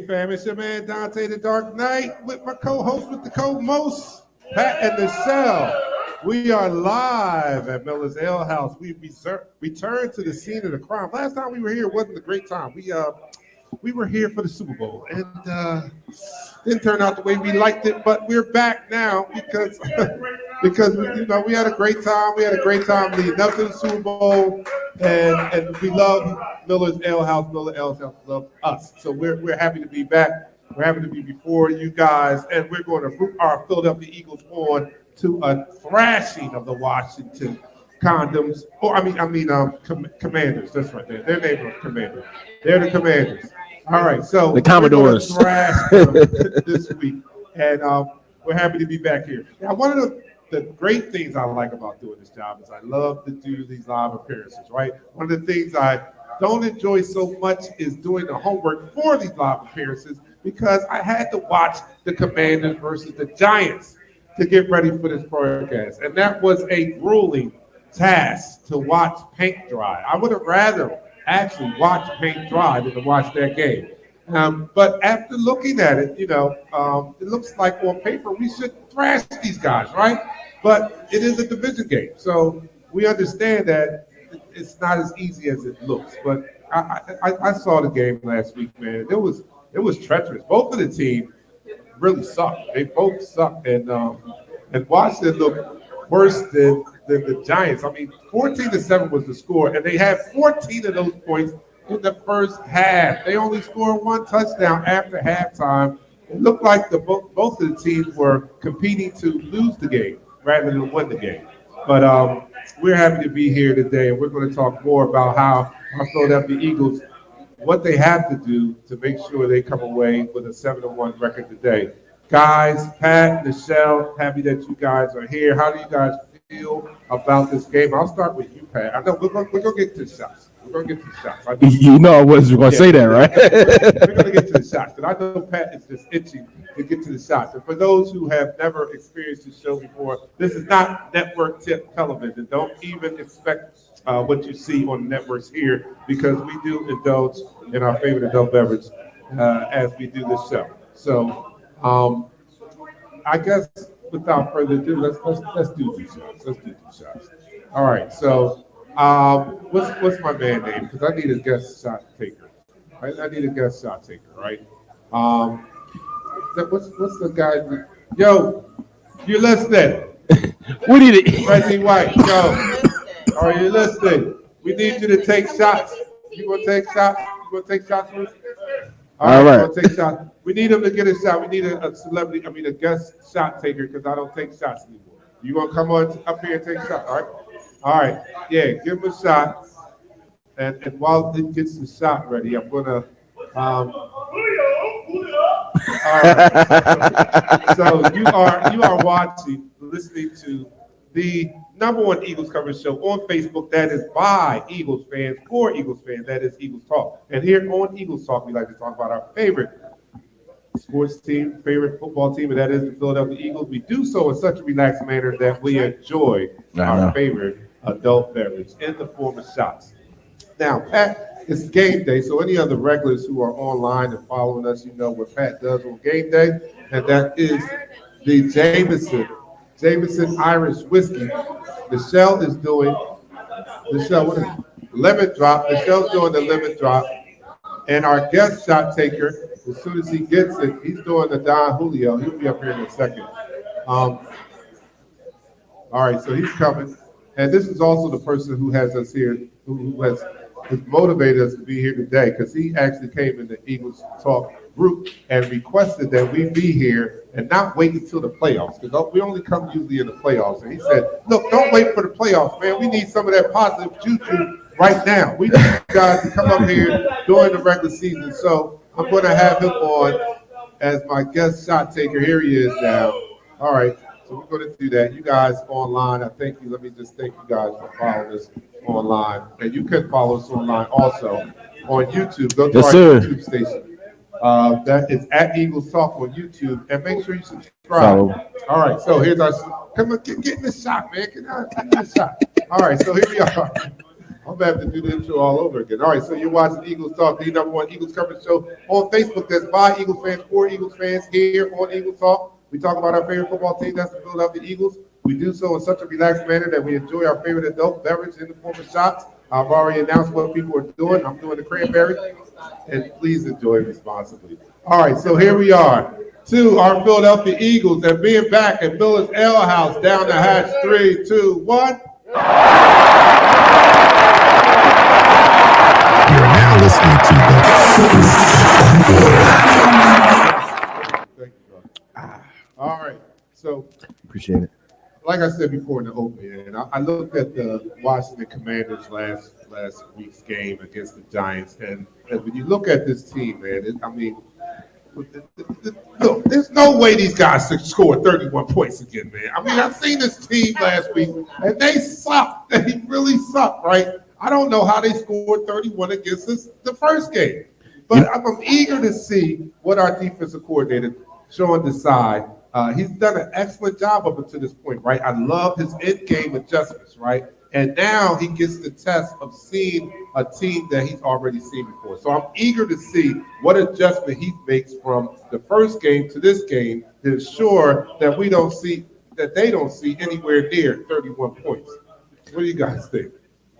Hey fam, it's your man Dante the Dark Knight with my co-host with the co-most, Pat and Michelle. We are live at Miller's Ale House. We returned to the scene of the crime. Last time we were here wasn't a great time. We were here for the Super Bowl and didn't turn out the way we liked it, but we're back now because because we had a great time. We had a great time leading up to the Super Bowl, and we love Miller's Ale House. Miller Ale House loves us, so we're happy to be back. We're happy to be before you guys, and we're going to root our Philadelphia Eagles on to a thrashing of the Washington Condoms. Commanders. That's right. Their name is Commanders. They're the Commanders. All right, so the Commodores we're going to thrash them this week, and we're happy to be back here. Now, one of the great things I like about doing this job is I love to do these live appearances, right? One of the things I don't enjoy so much is doing the homework for these live appearances because I had to watch the Commanders versus the Giants to get ready for this broadcast, and that was a grueling task to watch paint dry. I would have rather actually watch paint dry than to watch that game. But after looking at it, it looks like on paper we should thrash these guys, right? But it is a division game, so we understand that it's not as easy as it looks. But I saw the game last week, man. It was treacherous. Both of the teams really sucked. They both sucked, and Washington looked worse than the Giants. I mean, 14-7 was the score, and they had 14 of those points in the first half. They only scored one touchdown after halftime. It looked like both of the teams were competing to lose the game rather than win the game. But we're happy to be here today, and we're going to talk more about how our Philadelphia Eagles, what they have to do to make sure they come away with a 7-1 record today. Guys, Pat, Michelle, happy that you guys are here. How do you guys feel about this game? I'll start with you, Pat. I know we're going to get to the shots. We're going to get to the shots. You know I wasn't going to say that, right? We're going to get to the shots. Because I know Pat is just itching to get to the shots. And for those who have never experienced this show before, this is not network tip television. Don't even expect what you see on the networks here, because we do indulge in our favorite adult beverage as we do this show. So I guess without further ado, let's do these shots. Let's do these shots. All right. So what's my man name? Because I need a guest shot taker. Right? I need a guest shot taker. Right. What's the guy? Yo, you listening? We need it. Reggie White. Yo, are you listening? We need you to take shots. You gonna take shots? You gonna take shots with us? All right. We'll take shots. We need him to get a shot. We need a guest shot taker, because I don't take shots anymore. You gonna come on up here and take shots? All right. Yeah, give him a shot. And while it gets the shot ready, I'm gonna. All right. So you are watching, listening to the #1 Eagles coverage show on Facebook that is by Eagles fans for Eagles fans. That is Eagles Talk. And here on Eagles Talk, we like to talk about our favorite sports team, favorite football team, and that is the Philadelphia Eagles. We do so in such a relaxed manner that we enjoy our favorite adult beverage in the form of shots. Now, Pat, it's game day, so any other regulars who are online and following us, you know what Pat does on game day, and that is the Jameson Irish whiskey. Michelle is doing lemon drop. Michelle's doing the lemon drop. And our guest shot taker, as soon as he gets it, he's doing the Don Julio. He'll be up here in a second. All right, so he's coming. And this is also the person who has us here, who has motivated us to be here today, because he actually came in the Eagles Talk group and requested that we be here and not wait until the playoffs, because we only come usually in the playoffs. And he said, look, don't wait for the playoffs, man. We need some of that positive juju right now. We need you guys to come up here during the regular season. So I'm going to have him on as my guest shot taker. Here he is now. All right. So we're going to do that. You guys online, I thank you. Let me just thank you guys for following us online. And you can follow us online also on YouTube. Go to our YouTube station. That is at Eagles Talk on YouTube. And make sure you subscribe. All right. So here's our. Come on, get in the shot, man. Get in the shot. All right. So here we are. I'm gonna have to do the intro all over again. All right, so you're watching Eagles Talk, the #1 Eagles coverage show on Facebook. That's by Eagles fans for Eagles fans here on Eagles Talk. We talk about our favorite football team, that's the Philadelphia Eagles. We do so in such a relaxed manner that we enjoy our favorite adult beverage in the form of shots. I've already announced what people are doing. I'm doing the cranberry, and please enjoy responsibly. All right, so here we are. To our Philadelphia Eagles and being back at Miller's Ale House down the hatch. 3, 2, 1. You're now listening to Thank you, brother. All right. So, Appreciate it. like I said before in the opening, and I looked at the Washington Commanders last week's game against the Giants, and when you look at this team, man, look, there's no way these guys could score 31 points again, man. I mean, I've seen this team last week, and they suck. They really suck, right? I don't know how they scored 31 against us the first game. But I'm eager to see what our defensive coordinator, Sean Desai, he's done an excellent job up until this point, right? I love his in-game adjustments, right? And now he gets the test of seeing a team that he's already seen before. So I'm eager to see what adjustment he makes from the first game to this game to ensure that they don't see anywhere near 31 points. What do you guys think?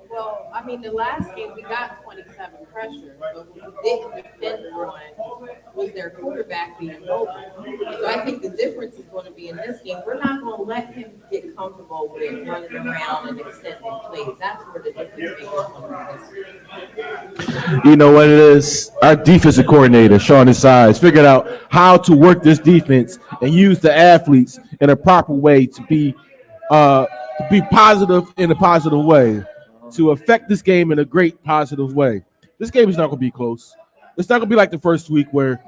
Well, I mean, the last game we got 27 pressure, but what we didn't defend on was their quarterback being mobile. So I think the difference is going to be in this game. We're not going to let him get comfortable with running around and extending plays. That's where the difference maker is going to be this week. You know what it is? Our defensive coordinator, Sean Desai, has figured out how to work this defense and use the athletes in a proper way to be positive in a positive way, to affect this game in a great positive way. This game is not going to be close. It's not going to be like the first week where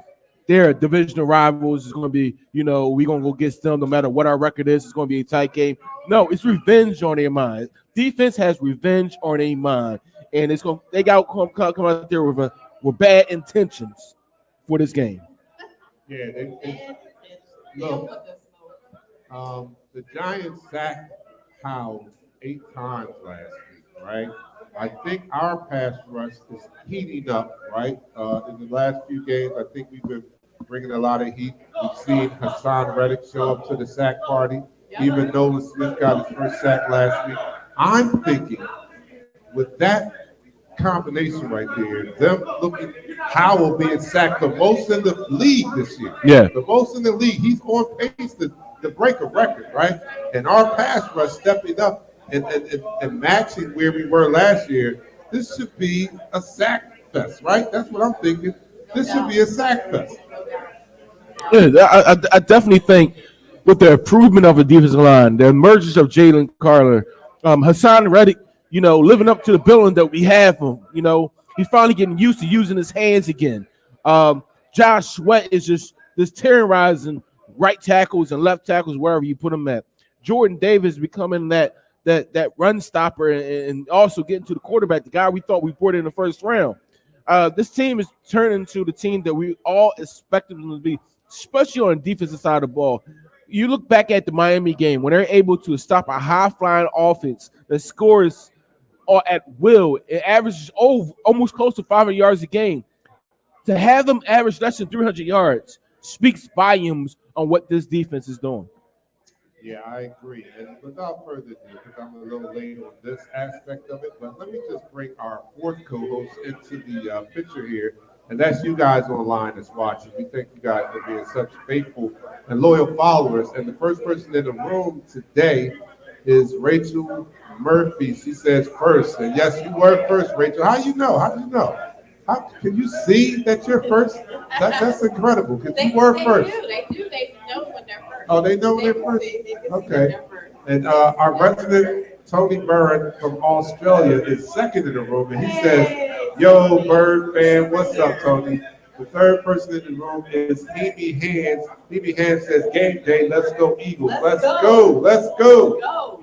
they're divisional rivals. It's going to be, we're going to go get them no matter what our record is. It's going to be a tight game. No, it's revenge on their mind. Defense has revenge on their mind, and they got to come out there with bad intentions for this game. Yeah, the Giants sacked Howell 8 times last week, right? I think our pass rush is heating up, right? In the last few games, I think we've been bringing a lot of heat. We've seen Hassan Reddick show up to the sack party, even Nolan Smith got his first sack last week. I'm thinking with that combination right there, them looking Howell being sacked the most in the league this year. Yeah. The most in the league. He's on pace to break a record, right? And our pass rush stepping up and matching where we were last year. This should be a sack fest, right? That's what I'm thinking. This should be a sack fest. Yeah, I definitely think with the improvement of the defensive line, the emergence of Jalen Carter, Hassan Reddick, living up to the billing that we have him, he's finally getting used to using his hands again. Josh Sweat is just terrorizing right tackles and left tackles wherever you put them at. Jordan Davis becoming that run stopper and also getting to the quarterback, the guy we thought we brought in the first round. This team is turning into the team that we all expected them to be, especially on the defensive side of the ball. You look back at the Miami game when they're able to stop a high-flying offense that scores at will. It averages almost close to 500 yards a game. To have them average less than 300 yards speaks volumes on what this defense is doing. Yeah, I agree. And without further ado, because I'm a little late on this aspect of it, but let me just bring our fourth co-host into the picture here, and that's you guys online that's watching. We thank you guys for being such faithful and loyal followers. And the first person in the room today is Rachel Murphy. She says first, and yes, you were first, Rachel. How do you know? How can you see that you're first? That's incredible because you were first. They do. They know when they're first. Oh, they know they're first? Okay. And our resident Tony Burren from Australia is second in the room, and he says, yo, Bird fan, what's up, Tony? The third person in the room is Mimi Hands. Mimi Hands says, game day, let's go Eagles. Let's go.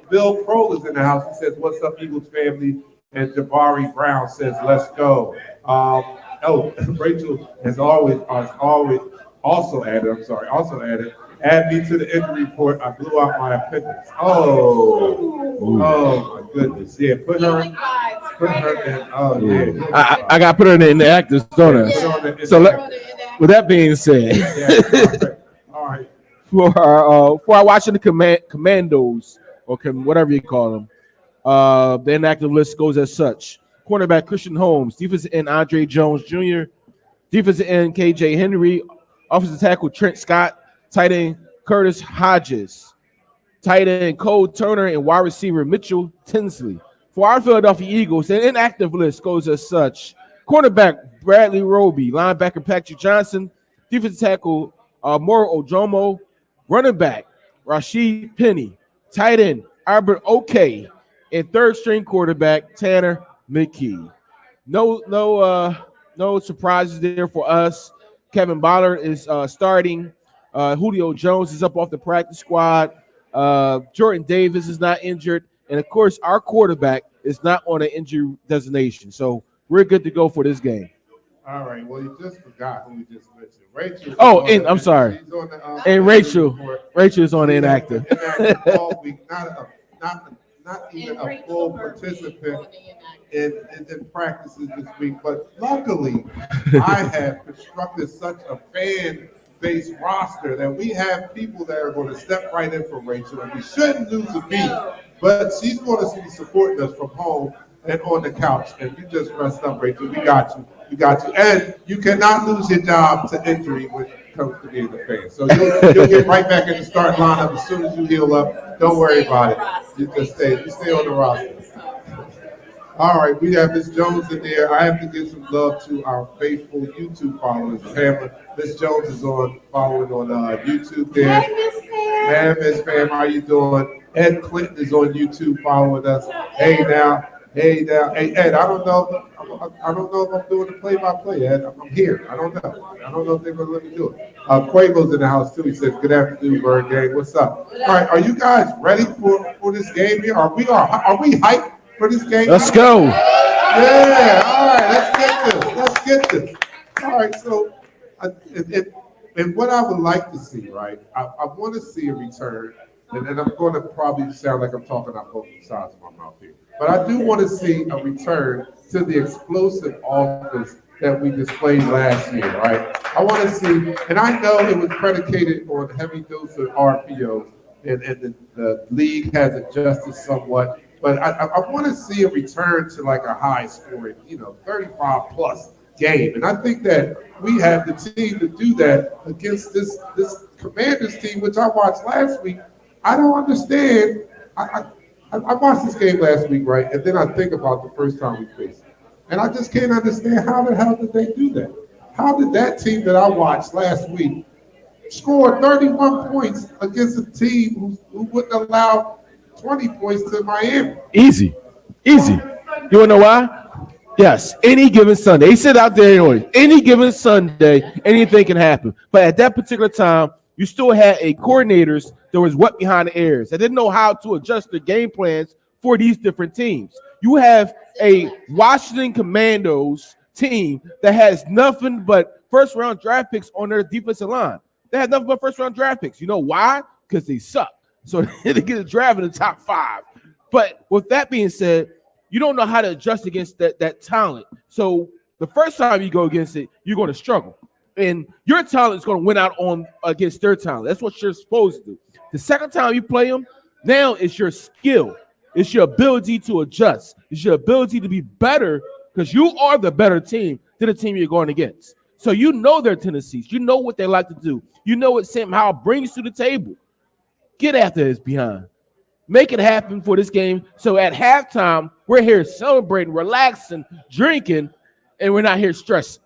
Bill Kroll is in the house. He says, what's up, Eagles family? And Jabari Brown says, let's go. Rachel has also added, add me to the injury report. I blew out my appendix. Oh my goodness. Yeah, put her Put her in. Oh yeah. I got to put her in the actors, don't I? So with that being said, all right. For our watching the commandos or whatever you call them, the inactive list goes as such: cornerback Christian Holmes, defensive end Andre Jones Jr., defensive end KJ Henry, offensive tackle Trent Scott, tight end Curtis Hodges, tight end Cole Turner, and wide receiver Mitchell Tinsley. For our Philadelphia Eagles, the inactive list goes as such: cornerback Bradley Roby, linebacker Patrick Johnson, defensive tackle Moro Ojomo, running back Rashid Penny, tight end Albert Okey, and third string quarterback Tanner McKee. No surprises there for us. Kevin Bollard is starting. Julio Jones is up off the practice squad. Jordan Davis is not injured. And, of course, our quarterback is not on an injury designation. So we're good to go for this game. All right. Well, you just forgot who you just mentioned. Rachel. Oh, and I'm sorry. She's on the, and Rachel is on the inactive. Inactive all week. Not even a full participant in practices this week. But luckily, I have constructed such a fan-based roster that we have people that are going to step right in for Rachel. And we shouldn't lose a beat. But she's going to be supporting us from home and on the couch. And you just rest up, Rachel. We got you. We got you. And you cannot lose your job to injury when it comes to being a fan. So you'll get right back in the start lineup as soon as you heal up. Don't worry about it. You just stay on the roster. All right, we have Miss Jones in there. I have to give some love to our faithful YouTube followers. Pamela, Miss Jones is following on YouTube there. Hey, Miss Pam. Hey, Miss Pam, how you doing? Ed Clinton is on YouTube following us. Hey now. Hey Ed, I don't know if I'm doing the play-by-play, Ed. I'm here. I don't know. I don't know if they're going to let me do it. Quavo's in the house, too. He says, good afternoon, Bird Gang. What's up? All right, are you guys ready for this game here? Are we hyped for this game? Let's go. Yeah, all right, let's get this. All right, so, and what I would like to see, right, I want to see a return, and I'm going to probably sound like I'm talking out both sides of my mouth here. But I do want to see a return to the explosive offense that we displayed last year, right? I want to see, and I know it was predicated on heavy dose of RPO, and the league has adjusted somewhat. But I want to see a return to like a high scoring, 35 plus game. And I think that we have the team to do that against this Commanders team, which I watched last week. I don't understand. I watched this game last week, right? And then I think about the first time we faced it. And I just can't understand how the hell did they do that? How did that team that I watched last week score 31 points against a team who wouldn't allow 20 points to Miami? Easy. You want to know why? Yes, any given Sunday. They sit out there anyway. Any given Sunday, anything can happen. But at that particular time, you still had coordinators that was wet behind the ears. They didn't know how to adjust the game plans for these different teams. You have a Washington Commandos team that has nothing but first-round draft picks on their defensive line. They have nothing but first-round draft picks. You know why? Because they suck. So they get a draft in the top 5. But with that being said, you don't know how to adjust against that talent. So the first time you go against it, you're going to struggle. And your talent is going to win out on against their talent. That's what you're supposed to do. The second time you play them, now it's your skill. It's your ability to adjust. It's your ability to be better because you are the better team than the team you're going against. So you know their tendencies. You know what they like to do. You know what Sam Howell brings to the table. Get after his behind. Make it happen for this game. So at halftime, we're here celebrating, relaxing, drinking, and we're not here stressing.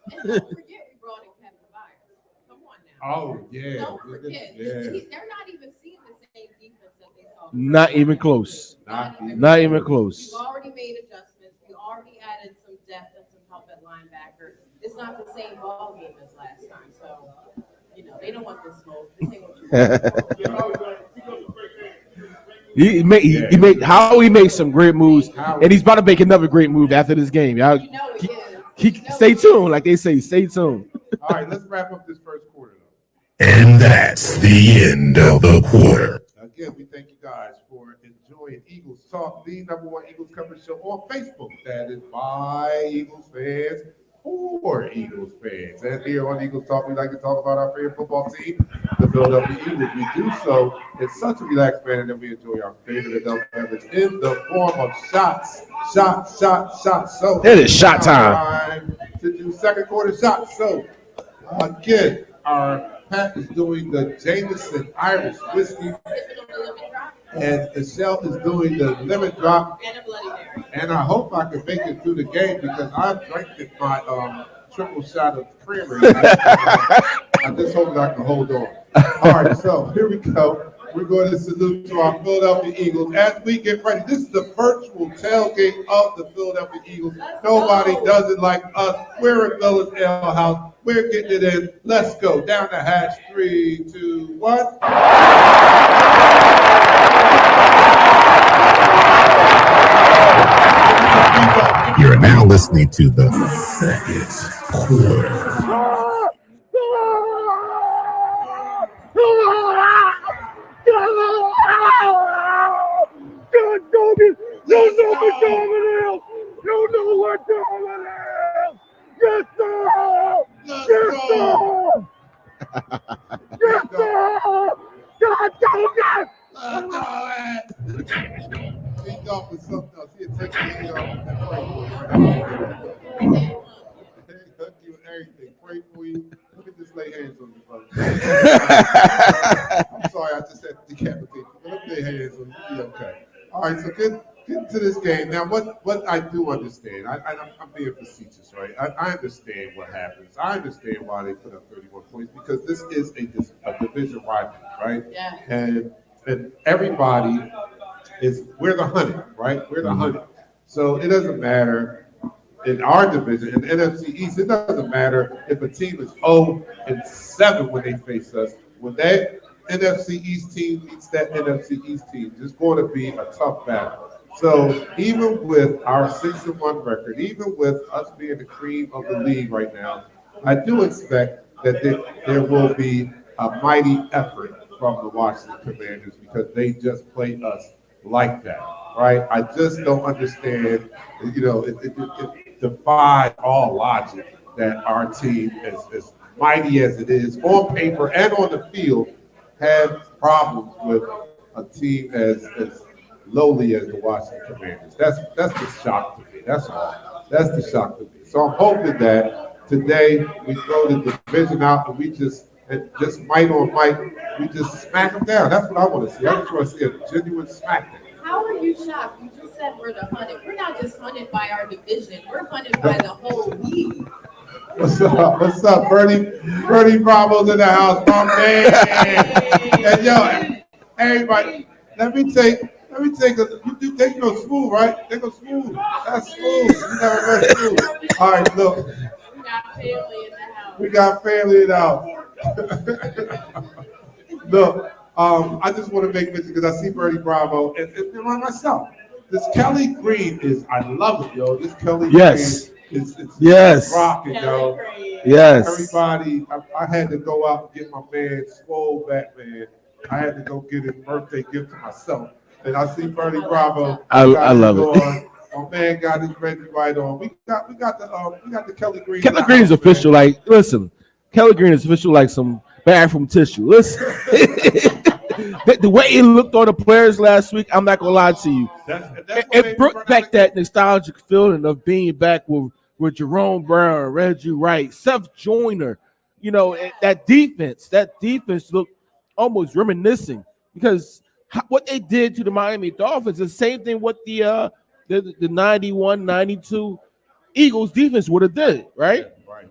Oh, yeah. Don't forget. Yeah. They're not even seeing the same defense that they saw. Not even close. Not even close. We've already made adjustments. We already added some depth and some help at linebacker. It's not the same ball game as last time. So, they don't want this smoke. This ain't what you want. He made some great moves, and he's about to make another great move after this game. Y'all, stay tuned, like they say. Stay tuned. All right, let's wrap up this first quarter. And that's the end of the quarter. again, we thank you guys for enjoying Eagles Talk, the #1 Eagles coverage show on Facebook. That is by Eagles fans for Eagles fans. And here on Eagles Talk, we like to talk about our favorite football team, the Philadelphia Eagles. We do so in such a relaxed manner that we enjoy our favorite adult beverage in the form of shots. So it is shot time. To do second quarter shots. So again, our Pat is doing the Jameson Irish whiskey, and Michelle is doing the lemon drop. And a Bloody Mary. And I hope I can make it through the game because I've drank my triple shot of cranberry. I'm just hoping I can hold on. All right, so here we go. We're going to salute to our Philadelphia Eagles as we get ready. This is the virtual tailgate of the Philadelphia Eagles. Nobody does it like us. We're in Miller's Ale House. We're getting it in. Let's go. Down the hatch. 3, 2, 1. You're now listening to the second quarter. Pray for you. Look at this. Lay hands on you, brother. I'm sorry, I just had to decapitate you. But let me lay hands on you. You'll be okay. All right, so get into this game. Now, what I do understand, I'm being facetious, right? I understand what happens. I understand why they put up 31 points because this is a division rivalry, right? Yeah. And everybody we're the hunted, right? We're the hunted. So it doesn't matter. In our division, in the NFC East, it doesn't matter if a team is 0-7 when they face us. When that NFC East team meets that NFC East team, it's going to be a tough battle. So even with our 6-1 record, even with us being the cream of the league right now, I do expect that there will be a mighty effort from the Washington Commanders because they just play us like that, right? I just don't understand, it defies all logic that our team, as mighty as it is on paper and on the field, have problems with a team as lowly as the Washington Commanders. That's the shock to me. That's all. That's the shock to me. So I'm hoping that today we throw the division out and we just might on might, we just smack them down. That's what I want to see. I just want to see a genuine smackdown. How are you shocked? You just said we're the hunted. We're not just hunted by our division. We're hunted by the whole league. What's up? What's up, Bernie? Bernie Bravo's in the house, my man. And yo, everybody, let me take they go smooth, right? They go smooth. That's smooth. You never heard smooth. All right, look. We got family in the house. We got family in the house. Look, I just want to make mention because I see Bernie Bravo and myself. This Kelly Green I love it, yo. This Kelly Green is rocking, yo. Yes. Everybody, I had to go out and get my man Swole Batman. I had to go get his birthday gift to myself. And I see Bernie Bravo. I love it. My man got his Reggie right on. We got the Kelly Green. Kelly Green is official. Man. Like, listen, Kelly Green is official like some bathroom tissue. Listen, the way he looked on the players last week, I'm not gonna lie to you. It brought back that nostalgic feeling of being back with Jerome Brown, Reggie Wright, Seth Joyner. You know, that defense looked almost reminiscing because what they did to the Miami Dolphins is the same thing what the 91, 92 Eagles defense would have did, right? Right.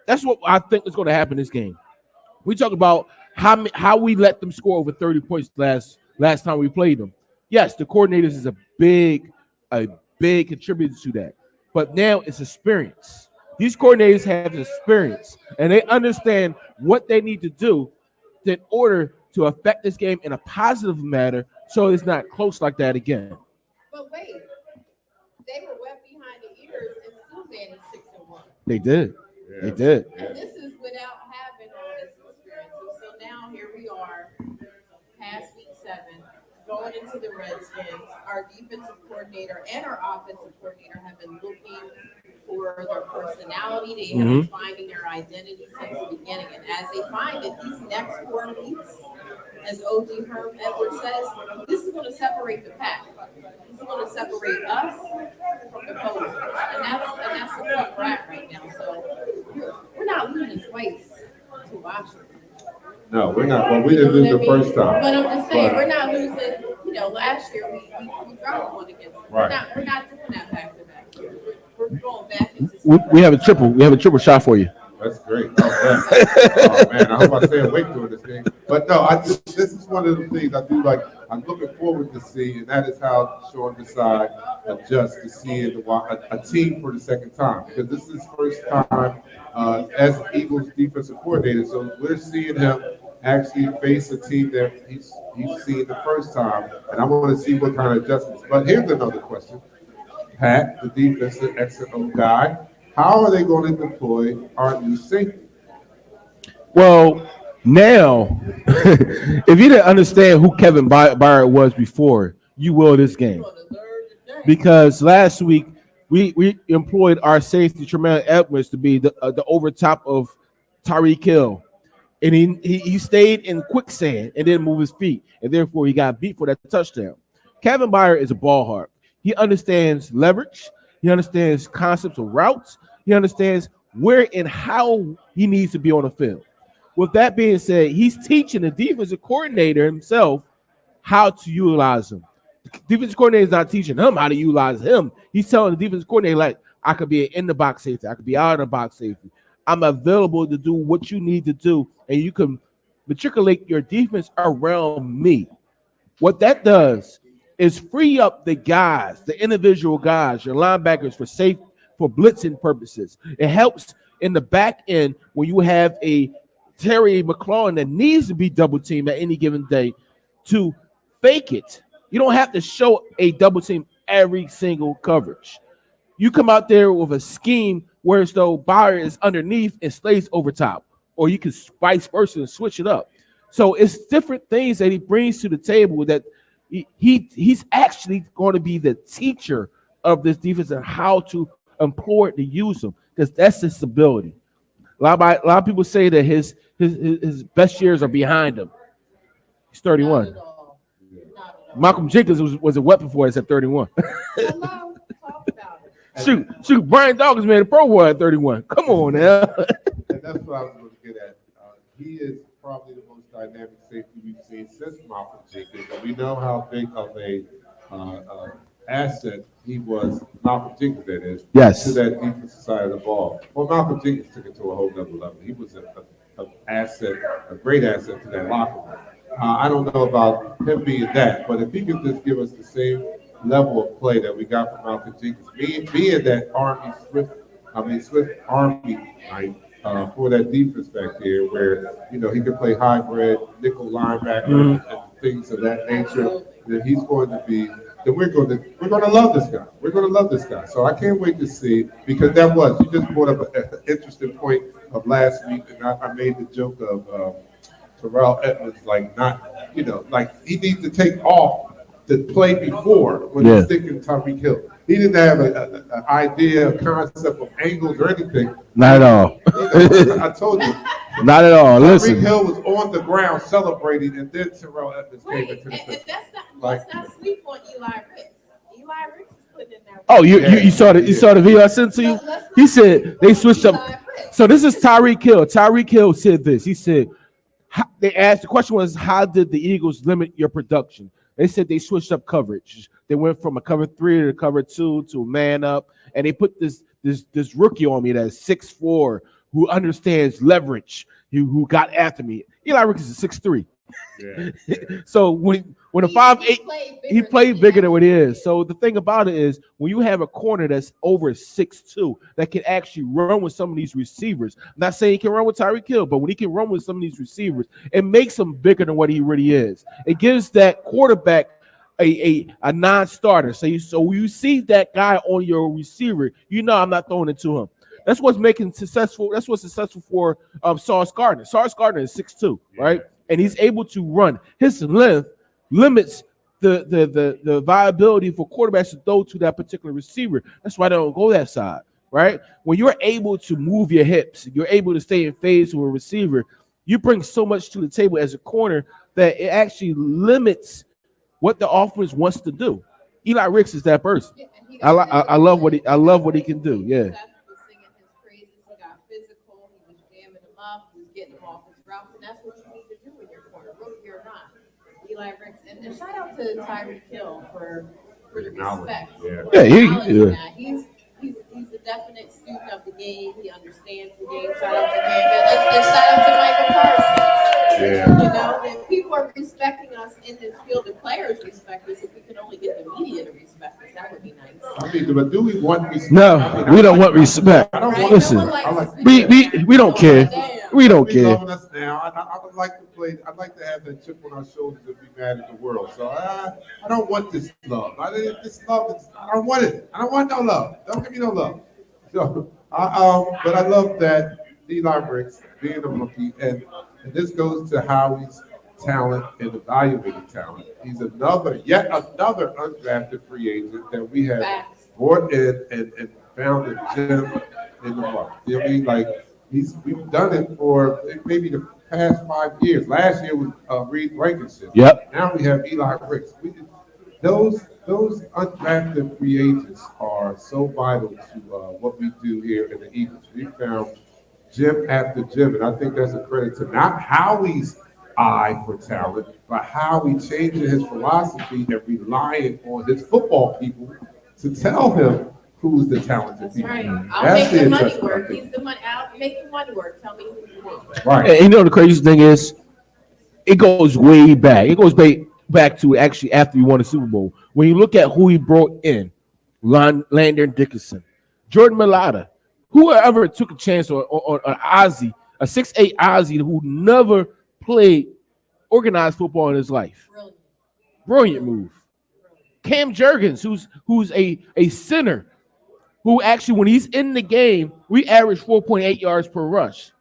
That's what I think is going to happen in this game. We talk about how we let them score over 30 points last time we played them. Yes, the coordinators is a big contributor to that. But now it's experience. These coordinators have experience, and they understand what they need to do in order to affect this game in a positive manner so it's not close like that again. But wait, they were wet behind the ears and still managed 6-1. They did. Yeah. They did. And this is without having all this experience. So now here we are, past week 7. going into the Redskins, our defensive coordinator and our offensive coordinator have been looking for their personality. They have been finding their identity since the beginning. And as they find it, these next 4 weeks, as OG Herm Edwards says, this is going to separate the pack. This is going to separate us from the posers. And that's the point we're at right now. So we're not losing twice to Washington. No, we're not. Well, we didn't lose the first time. But I'm just saying, we're not losing. You know, last year we dropped one against them. Right. We're not doing that back to back. We're going back into. We have a triple. We have a triple shot for you. That's great. Oh man, I hope I stay awake during this game. But no, this is one of the things I do like. I'm looking forward to see, and that is how Sean Desai adjusts to seeing a team for the second time, because this is his first time as Eagles defensive coordinator. So we're seeing him actually face a team that he's seen the first time, and I want to see what kind of adjustments. But here's another question: Pat, the defensive excellent guy, how are they going to deploy our new safety? Well, now, if you didn't understand who Kevin Byard was before, you will this game. Because last week, we employed our safety, Tremaine Edwards, to be the over top of Tyreek Hill. And he stayed in quicksand and didn't move his feet. And therefore, he got beat for that touchdown. Kevin Byard is a ball hawk. He understands leverage. He understands concepts of routes. He understands where and how he needs to be on the field. With that being said, he's teaching the defensive coordinator himself how to utilize him. The defensive coordinator is not teaching him how to utilize him. He's telling the defensive coordinator, like, I could be an in-the-box safety. I could be out of the box safety. I'm available to do what you need to do, and you can matriculate your defense around me. What that does is free up the guys, the individual guys, your linebackers for blitzing purposes. It helps in the back end when you have a Terry McLaurin that needs to be double teamed at any given day to fake it. You don't have to show a double team every single coverage. You come out there with a scheme where as though Byard is underneath and Slade's over top, or you can vice versa and switch it up. So it's different things that he brings to the table that he's actually going to be the teacher of this defense and how to employ it to use them, because that's his ability. A lot of people say that his best years are behind him. He's 31. Not at all. Malcolm Jenkins was a weapon for us at 31. Hello, talk about it. Shoot, Brian Dawkins made a Pro Bowl at 31. Come on now. And that's what I was going to get at. He is probably the most dynamic safety we've seen since Malcolm Jenkins, and we know how big of a asset he was, Malcolm Jenkins, that is, Yes. to that defensive side of the ball. Well, Malcolm Jenkins took it to a whole nother level. He was an asset, a great asset to that locker room. I don't know about him being that, but if he could just give us the same level of play that we got from Malcolm Jenkins, being that Swift Army, right, for that defense back there, where he can play hybrid, nickel linebacker, and things of that nature. That he's going to be. That we're going to love this guy. We're going to love this guy. So I can't wait to see, because you just brought up an interesting point of last week, and I made the joke of Terrell Edmonds, like he needs to take off the play before when he's sticking Tyreek Hill. He didn't have an idea, a concept of angles or anything. Not at all. I told you. Not at all. Listen. Tyreek Hill was on the ground celebrating, and then Terrell Edmonds came into the picture. Let's not sleep on Eli Ricks. Eli Ricks is putting in there. Oh, you saw the video I sent to you? He said they switched up. So this is Tyreek Hill. Tyreek Hill said this. He said, they asked, the question was, how did the Eagles limit your production? They said they switched up coverage. They went from a cover 3 to cover 2 to a man up, and they put this rookie on me that's 6'4", who understands leverage, who got after me. Eli Ricks is 6'3". Yeah. So when a 5'8", he played bigger than what he is. So the thing about it is, when you have a corner that's over 6'2", that can actually run with some of these receivers. I'm not saying he can run with Tyreek Hill, but when he can run with some of these receivers, it makes him bigger than what he really is. It gives that quarterback a non-starter. So when you see that guy on your receiver, I'm not throwing it to him. That's what's making successful. That's what's successful for Sauce Gardner. Sauce Gardner is 6'2", right? And he's able to run. His length limits the viability for quarterbacks to throw to that particular receiver. That's why they don't go that side, right? When you're able to move your hips, you're able to stay in phase with a receiver, you bring so much to the table as a corner that it actually limits what the offense wants to do. Eli Ricks is that person. Yeah, and he I got love physical. I love what he can do. Yeah. Seth was singing his praises. He got physical. He was jamming him up. He was getting him off his routes, and that's what you need to do in your corner, rookie or not. Eli Ricks, and shout out to Tyreek Hill for the respect. Yeah. Yeah, Acknowledging that. He's a definite student of the game. He understands the game. Shout out to him, and shout out to Michael Parsons. Yeah. You know, that people are respecting us in this field. The players respect us. If we could only get the media to respect us, that would be nice. I mean, but do we want respect? No, I mean, we don't want respect. I don't Right? want. Listen, No one likes I like- us to be we don't care. Damn. We don't Be care. loving us now. I would like to play. I'd like to have that chip on our shoulders and be mad at the world. So I don't want this love. This love. I don't want it. I don't want no love. Don't give me no love. So, but I love that Eli Ricks being a rookie, and this goes to Howie's talent and evaluating talent. He's yet another undrafted free agent that we have Facts. brought in and found a gem in the market. You know what I mean? Like we've done it for maybe the past 5 years. Last year was Reed Blankenship. Yep. Now we have Eli Ricks. Those undrafted free agents are so vital to what we do here in the Eagles. We found gym after gym, and I think that's a credit to not Howie's eye for talent, but how he changing his philosophy and relying on his football people to tell him who's the talented That's people. right. I'll That's make the money adjustment, I work. think. He's the money. I'll make the money work. Tell me who you want. Right. And you know the crazy thing is, it goes way back. It goes back to actually after he won the Super Bowl. When you look at who he brought in, Landon Dickerson, Jordan Mailata, whoever took a chance on Ozzie, a 6'8" Ozzie who never played organized football in his life. Brilliant. Brilliant move. Cam Jurgens, who's a center, who actually, when he's in the game, we average 4.8 yards per rush,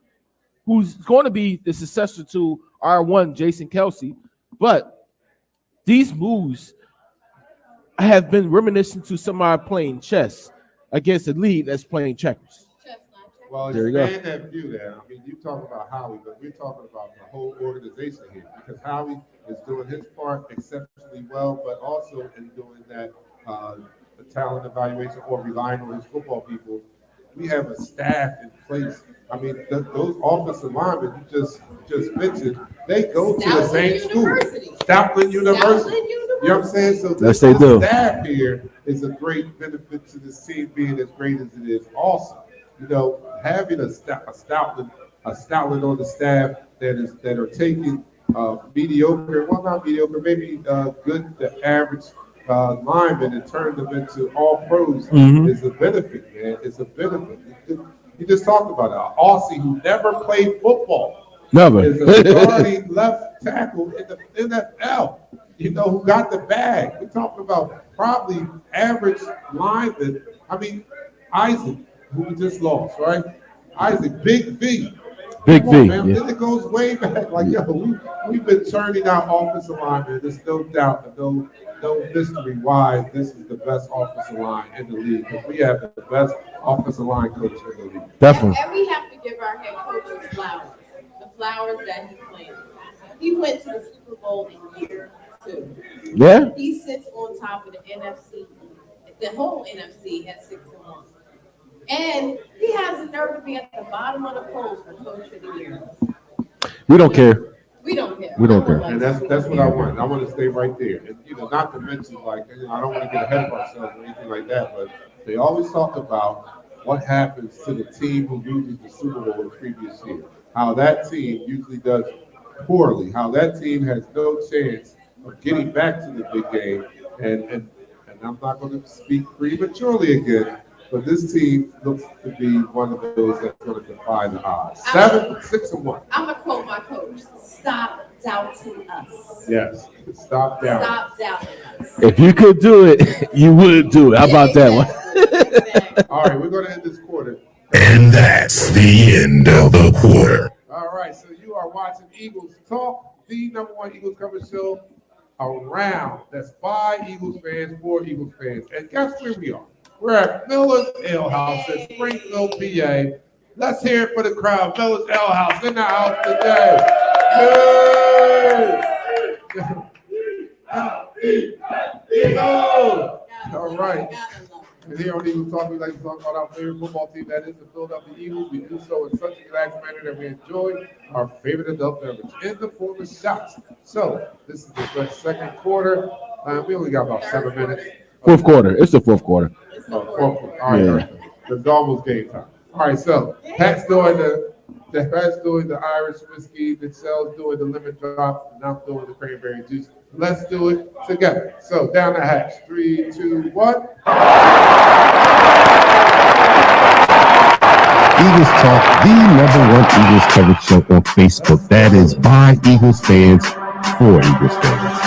who's going to be the successor to R1, Jason Kelsey. But these moves have been reminiscent to somebody playing chess against a league that's playing checkers. Chestnut. Well, There you go. expand that view there. I mean, you talk about Howie, but we're talking about the whole organization here because Howie is doing his part exceptionally well, but also in doing that the talent evaluation or relying on his football people. We have a staff in place. I mean, those offensive linemen you just mentioned, they go to the same school, Stoutland University. You know what I'm saying? So Yes, this they do. staff here is a great benefit to this team being as great as it is. Also, you know, having a Stoutland on the staff that are taking mediocre, well not mediocre, maybe good to average linemen and turn them into all pros is a benefit, man. It's a benefit. You just talked about it. Aussie who never played football Never. is a starting left tackle in the NFL. You know, who got the bag. We're talking about probably average lineman. I mean, Isaac, who we just lost, right? Isaac, Big V. Big Come on, V, man. yeah. Then it goes way back. Like, yo, we've been churning out offensive linemen. There's no doubt and no mystery why this is the best offensive line in the league. Because we have the best offensive line coach in the league. Definitely. And we have to give our head coach his flowers. The flowers that he planted. He went to the Super Bowl in year 2. Yeah. He sits on top of the NFC, the whole NFC at 6-1. And he has the nerve to be at the bottom of the polls for coach of the year. We don't care. We don't care. We don't care. And that's what I want. I want to stay right there. And, you know, not to mention, like, you know, I don't want to get ahead of ourselves or anything like that, but they always talk about what happens to the team who loses the Super Bowl the previous year. How that team usually does poorly. How that team has no chance of getting back to the big game. And I'm not going to speak prematurely again, but this team looks to be one of those that's going to defy the odds. 6-1. I'm going to quote my coach. Stop doubting us. Yes. Stop down. Stop doubting us. If you could do it, you would do it. How about that one? Exactly. All right, we're going to end this quarter. And that's the end of the quarter. All right, so you are watching Eagles Talk, the #1 Eagles coverage show around. That's by Eagles fans, for Eagles fans. And guess where we are? We're at Miller's Ale House in Springfield, PA. Let's hear it for the crowd. Miller's Ale House in the house today. Eagles! All right. And here on Eagles Talk, we like to talk about our favorite football team, that is the Philadelphia Eagles. We do so in such a relaxed manner that we enjoy our favorite adult beverage in the form of shots. So this is the second quarter. We only got about 7 minutes. Fourth quarter. It's the fourth quarter. Fourth quarter. All right. Yeah. It's almost game time. All right. So Pat's doing the Irish whiskey. Michelle's doing the lemon drop, and I'm doing the cranberry juice. Let's do it together. So down the hatch. 3, 2, 1. Eagles Talk, the #1 Eagles coverage show on Facebook. That is by Eagles fans, for Eagles fans.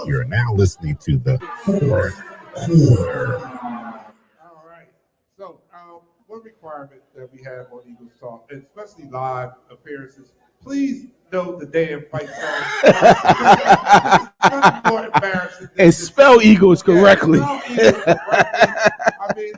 You're now listening to the fourth quarter. All right. So, one requirement that we have on Eagles Talk, especially live appearances, please know the damn fight song. It's more embarrassing. And spell Eagles correctly. Yeah, spell Eagles correctly. I mean,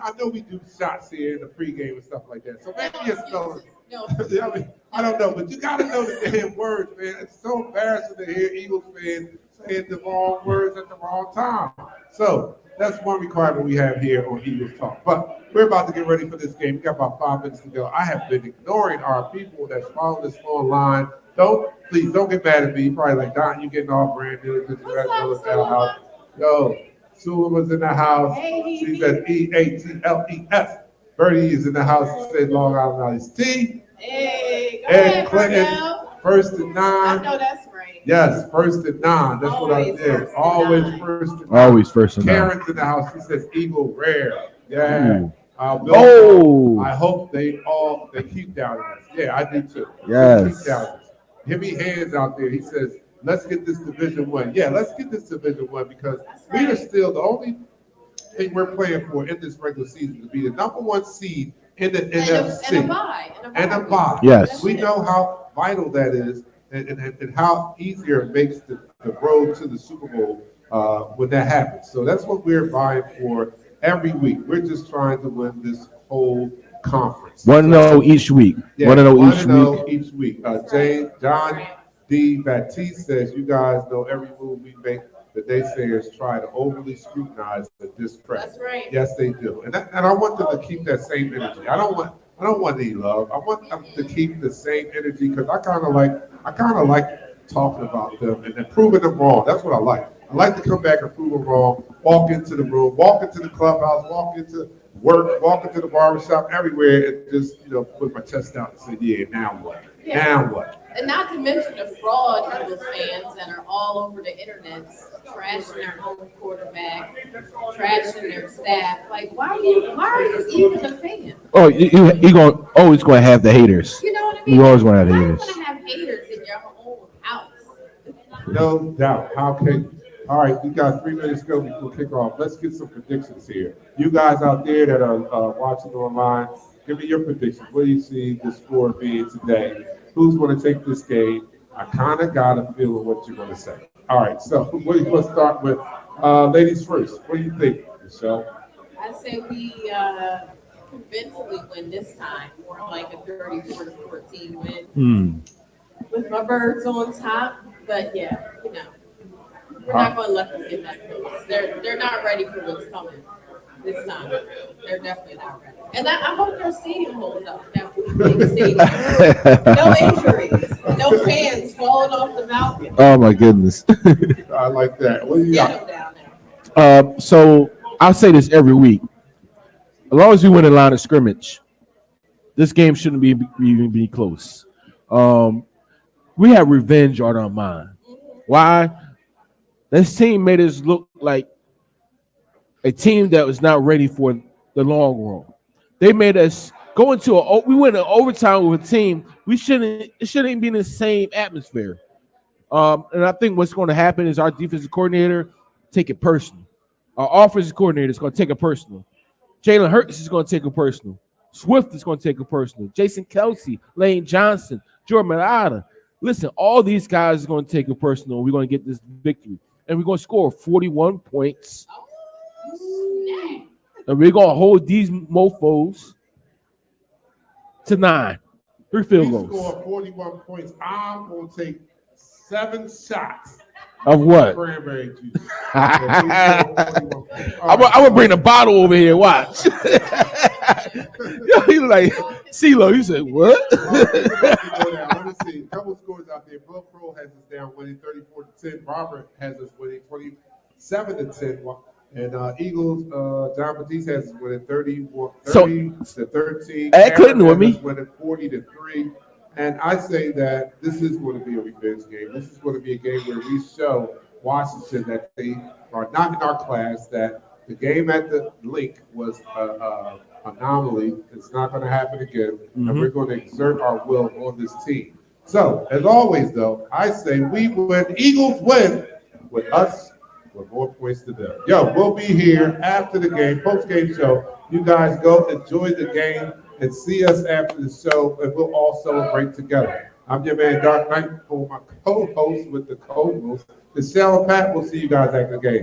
I know we do shots here in the pregame and stuff like that. So maybe you spell it. No. I mean, I don't know, but you got to know the damn words, man. It's so embarrassing to hear Eagles fans saying the wrong words at the wrong time. So that's one requirement we have here on Eagles Talk. But we're about to get ready for this game. We got about 5 minutes to go. I have been ignoring our people that's following us online. Please don't get mad at me. You're probably like, Don, you getting off brand new because you guys know it's our house. Yo, Sue was in the house. She said EATLES. Bertie is in the house. She said Long Island Iced Tea. Hey, go Ed ahead, Clinton, Pregame. first and I 9. know that's right. Yes, first and 9. That's what I Always did. first and Always 9. first and 9. Always first and 9. Karen's in the house. She says Eagle rare. Yeah. Ooh. Bill, Oh. I hope they keep down on us. Yeah, I do too. Yes. They keep down on us. Give me hands out there. He says, let's get this Division 1. Yeah, let's get this Division 1 because we are still the only thing we're playing for in this regular season to be the #1 seed in the NFC. And a bye. Yes. We know how vital that is and how easier it makes the road to the Super Bowl when that happens. So that's what we're vying for every week. We're just trying to win this whole conference. 1-0 each week. Yeah, 1-0 each week. John D. Baptiste says, you guys know every move we make, the naysayers try to overly scrutinize and discredit. That's right. Yes, they do. And I want them to keep that same energy. I don't want any love. I want them to keep the same energy because I kind of like talking about them and then proving them wrong. That's what I like. I like to come back and prove them wrong, walk into the room, walk into the clubhouse, walk into work, walk into the barbershop, everywhere, and just, put my chest out and say, yeah, now what? Yeah. Now what? And not to mention the fraud Eagles fans that are all over the internet trashing their own quarterback, trashing their staff. Like, why are you even a fan? Oh, you're always going to have the haters. You know what I mean? You always going to have Why haters. are you going to have haters in your own house? No doubt. How can? All right, we got 3 minutes to go before kickoff. Let's get some predictions here. You guys out there that are watching online, Give me your predictions. What do you see the score being today? Who's going to take this game? I kind of got a feeling what you're going to say. All right, so what are you going to start with? Ladies first. What do you think, Michelle? I say we convincingly win this time, more like a 34-14 win. With my birds on top, but yeah, we're not going to let them get that close. They're not ready for what's coming this time. They're definitely not ready. And I hope their stadium holds up. That big stadium. No injuries, no fans falling off the balcony. Oh my goodness. I like that. What do you got? Down there. So I'll say this every week. As long as we win a line of scrimmage, this game shouldn't be close. We have revenge on our mind. Why? This team made us look like a team that was not ready for the long run. They made us go into we went in overtime with a team. It shouldn't be in the same atmosphere. And I think what's going to happen is our defensive coordinator take it personal. Our offensive coordinator is going to take it personal. Jalen Hurts is going to take it personal. Swift is going to take it personal. Jason Kelsey, Lane Johnson, Jordan Mailata. Listen, all these guys are going to take it personal. We're going to get this victory. And we're going to score 41 points. And we're going to hold these mofos to 9. 3 field goals. We score 41 points. I'm going to take 7 shots. Of what? Cranberry juice. I'm going to bring the bottle over here. Watch. Yo, he's like, CeeLo, you said, what? Let me see. A couple scores out there. Bill Crow has us down winning 34-10. Robert has us winning 27-10. And Eagles, John Batiste has us winning 30-13. Ed Clinton with me. Winning 40-3. And I say that this is going to be a revenge game. This is going to be a game where we show Washington that they are not in our class, that the game at the Link was an anomaly. It's not going to happen again. And we're going to exert our will on this team. So, as always, though, I say we win. Eagles win with us with more points to them. Yo, we'll be here after the game, post-game show. You guys go enjoy the game and see us after the show, and we'll all celebrate together. I'm your man, Dark Knight, for my co-host with the co-host, Michelle and Pat. We'll see you guys after the game. We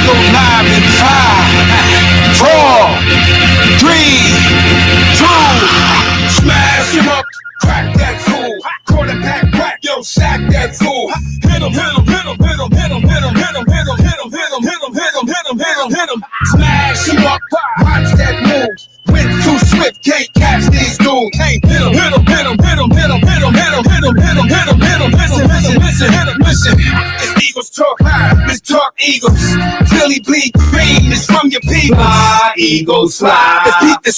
go live in 5, 4, 3, 2. Smash him up, crack that fool. Quarterback crack, yo, sack that fool. Hit him, hit him, hit him, hit him, hit him, hit him, hit him, hit him, hit him, hit him, hit him, hit him, hit him, hit him, hit him. Smash him up, watch that move. Went too swift, can't catch these dudes. Hey, hit him, hit him, hit him, hit him, hit him, hit him, hit him, hit him, hit him, hit him, hit him. Listen, listen, listen, hit him, listen. It's Eagles talk high, let's talk Eagles. Philly bleed green is from your people. Fly, Eagles fly. Let's beat the